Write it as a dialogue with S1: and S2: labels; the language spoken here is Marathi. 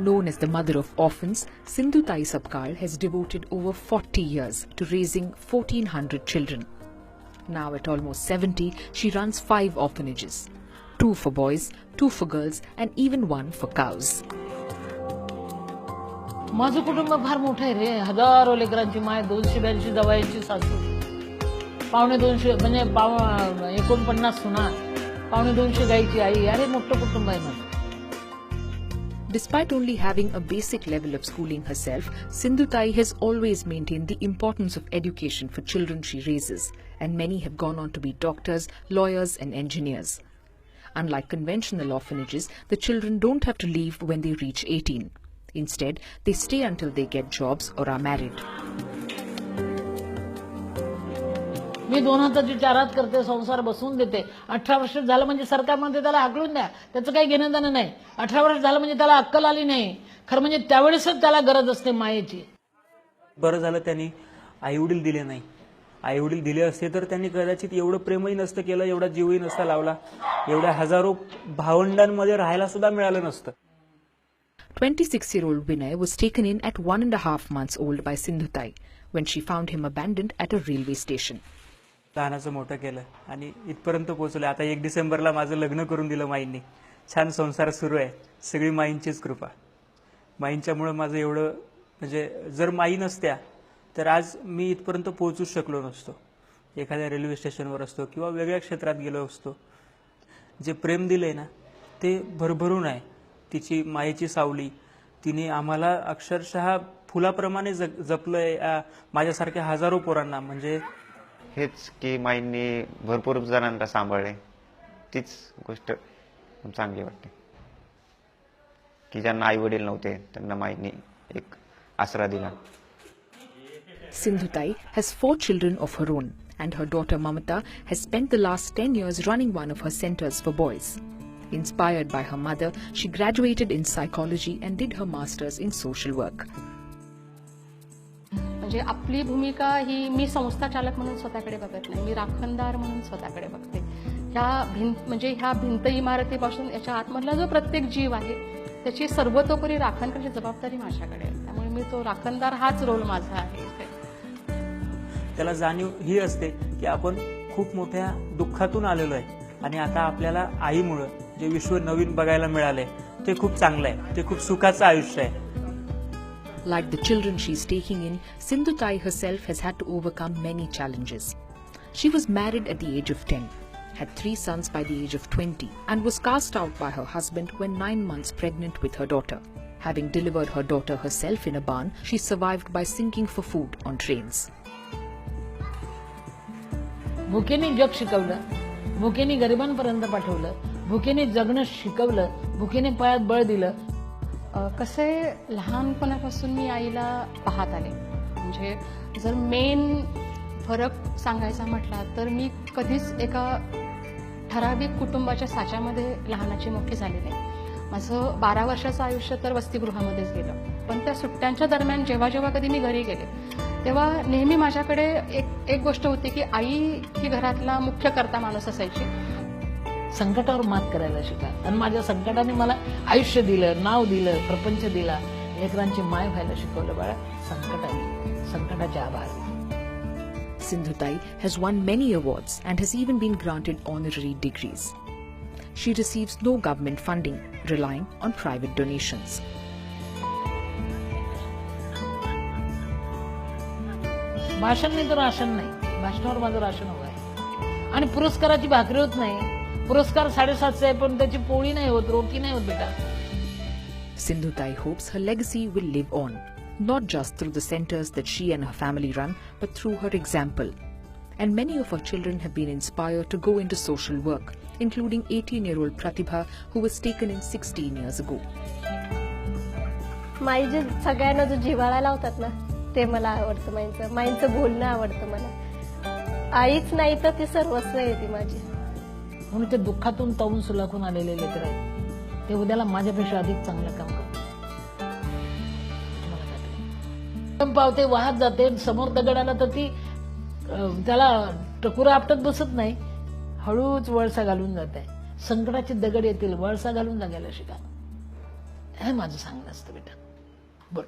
S1: Known as the mother of orphans, Sindhutai Sabkal has devoted over 40 years to raising 1,400 children. Now at almost 70, she runs 5 orphanages, 2 for boys, 2 for girls and even 1 for cows.
S2: माझं कुटुंब फार मोठं आहे रे. हजारो लेकरांची माय, 282 जवाईंची सासू, 1.25 म्हणजे 49 सुना, 2.25 गाईची आई. अरे मोठं कुटुंब आहे माझं.
S1: Despite only having a basic level of schooling herself, Sindhutai has always maintained the importance of education for children she raises, and many have gone on to be doctors, lawyers and engineers. Unlike conventional orphanages, the children don't have to leave when they reach 18. Instead, they stay until they get jobs or are married.
S2: मी 2 हाताची 4 हात करते, संसार बसवून देते. 18 वर्ष झालं म्हणजे सरकार म्हणते त्याला हाकलून द्या, त्याचं काही घेणं देणं नाही. 18 वर्ष झालं म्हणजे त्याला अक्कल आली नाही. खरं म्हणजे त्यावेळेसच त्याला गरज असते मायेची.
S3: बरं झालं त्यांनी आईवडील दिले नाही. आईवडील दिले असते तर त्यांनी कदाचित एवढं प्रेमही नसतं केलं, एवढा जीवही नसता लावला, एवढ्या हजारो भावंडांमध्ये राहायला सुद्धा मिळालं नसतं.
S1: 26-year-old Vinay was taken in at 1.5 months old by Sindhutai when she found him abandoned at a railway station.
S3: लहानाचं मोठं केलं आणि इथपर्यंत पोहोचलं. आता 1 डिसेंबरला माझं लग्न करून दिलं माईंनी. छान संसार सुरू आहे. सगळी माईंचीच कृपा. माईंच्यामुळे माझं एवढं म्हणजे जर माई नसत्या तर आज मी इथपर्यंत पोहोचूच शकलो नसतो. एखाद्या रेल्वे स्टेशनवर असतो किंवा वेगळ्या क्षेत्रात गेलो असतो. जे प्रेम दिलंय ना ते भरभरून आहे. तिची मायेची सावली तिने आम्हाला अक्षरशः फुलाप्रमाणे जपलंय. माझ्यासारख्या हजारो पोरांना. म्हणजे
S4: हेच की माईंनी भरपूर जणांना सांभाळले, तीच गोष्ट चांगली वाटते की ज्यांना आई वडील नव्हते त्यांना माईंनी एक आसरा दिला.
S1: Sindhutai has 4 children of her own, and her daughter Mamata has spent the last 10 years running one of her centers for boys. Inspired by her mother, she graduated in psychology and did her masters in social work.
S5: म्हणजे आपली भूमिका ही मी संस्था चालक म्हणून स्वतःकडे बघत नाही, मी राखणदार म्हणून स्वतःकडे बघते. ह्या भिंत इमारतीपासून याच्या आतमधला जो प्रत्येक जीव आहे त्याची सर्वतोपरी राखण करण्याची जबाबदारी माझ्याकडे आहे. त्यामुळे मी तो राखणदार हाच रोल माझा आहे.
S3: त्याला जाणीव ही असते की आपण खूप मोठ्या दुःखातून आलेलो आहे आणि आता आपल्याला आईमुळे जे विश्व नवीन बघायला मिळाले ते खूप चांगलं आहे. ते खूप सुखाचं आयुष्य आहे.
S1: Like the children she's taking in, Sindhutai herself has had to overcome many challenges. She was married at the age of 10, had 3 sons by the age of 20, and was cast out by her husband when 9 months pregnant with her daughter. Having delivered her daughter herself in a barn, she survived by sinking for food on trains.
S2: भुकेने जग शिकवलं, भुकेने गरिबांपर्यंत पाठवलं, भुकेने जगणं शिकवलं, भुकेने पायात बळ दिलं.
S5: कसे लहानपणापासून मी आईला पाहत आले. म्हणजे जर मेन फरक सांगायचा म्हटला तर मी कधीच एका ठराविक कुटुंबाच्या साच्यामध्ये लहानाची मोठी झाली नाही. माझं 12 वर्षाचं आयुष्य तर वसतिगृहामध्येच गेलं. पण त्या सुट्ट्यांच्या दरम्यान जेव्हा जेव्हा कधी मी घरी गेले तेव्हा नेहमी माझ्याकडे एक गोष्ट होती की आई ही घरातला मुख्य कर्ता माणूस असायची.
S2: संकटावर मात करायला शिका. आणि माझ्या संकटाने मला आयुष्य दिलं, नाव दिलं, प्रपंच दिला, लेकरांची माय व्हायला शिकवलं. बाळा संकटाचे आभार.
S1: Sindhutai has won many awards and has even been granted honorary degrees. She receives no government funding, relying on private donations.
S2: भाषण नाही तर राशन नाही. भाषणावर माझं राशन हवं आहे. आणि पुरस्काराची भाकरी होत नाही. पुरस्कार 750 आहे पण त्याची पोळी नाही होत, रोटी नाही होत बेटा.
S1: Sindhutai hopes her legacy will live on, not just through the centers that she and her family run, but through her example. And many of her children have been inspired to go into social work, including 18-year-old Pratibha, who was taken in 16 years ago.
S6: माई जे सगळ्यांना जो जिव्हाळा लावतात ना ते मला आवडतं. माईंचं बोलणं आवडतं मला. आईच नाही तर ती सर्वस्व आहे ती माझी.
S2: म्हणून ते दुःखातून तवून सुलाखून आलेले लेकर आहेत. ते उद्याला माझ्यापेक्षा अधिक चांगलं काम करतात. पावते वाहत जाते. समोर दगड आला तर ती त्याला टकुरा आपटत बसत नाही, हळूच वळसा घालून जाते. संकटाचे दगड येतील, वळसा घालून जागायला शिका. हे माझं सांगणं असतं बेटा. बोल.